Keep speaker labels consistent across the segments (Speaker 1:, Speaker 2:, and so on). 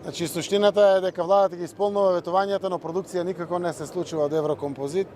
Speaker 1: Значи, суштината е дека владата ги исполнува ветувањата, но продукција никако не се случува од Еврокомпозит.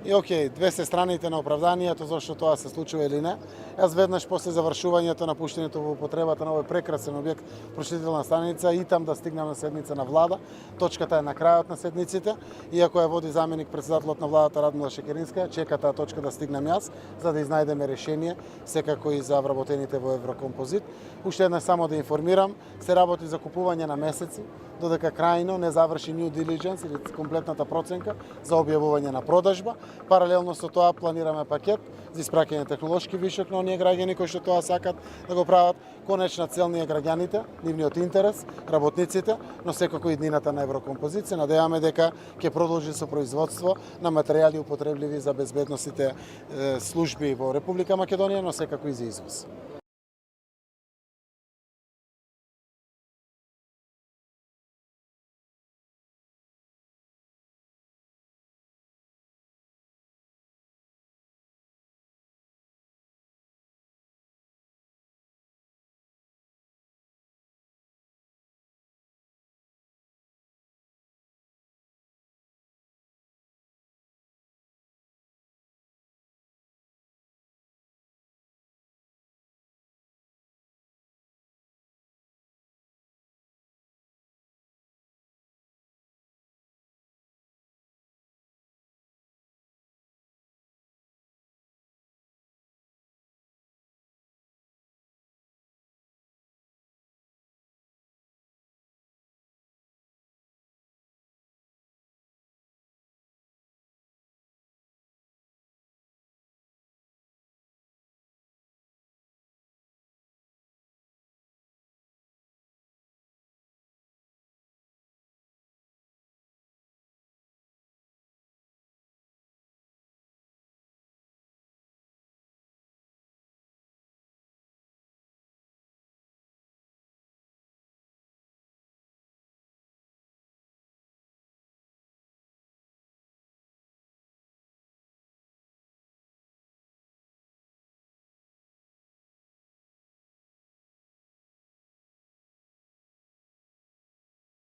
Speaker 1: И окей, две се страните на оправданието зашто тоа се случува или не. Јас веднаш после завршувањето на пуштењето во употребата на овој прекрасен објект проширителна станица и там да стигнам на седница на влада. Точката е на крајот на седниците, иако ја води заменик претседателот на владата Радмила Шекеринска, чека таа точка да стигнам јас за да изнајдеме решение, секако и за вработените во Еврокомпозит. Уште еднаш само да информирам, се работи за купување на месеци, додека крајно не заврши new diligence или комплетната проценка за објавување на продажба. Паралелно со тоа планираме пакет за испраќање технолошки вишок на оние граѓани кои што тоа сакат да го прават. Конечна цел ни е граѓаните, нивниот интерес, работниците, но секако и днината на Еврокомпозит. Се надеваме дека ќе продолжи со производство на материјали употребливи за безбедносните служби во Република Македонија, но секако и за извоз.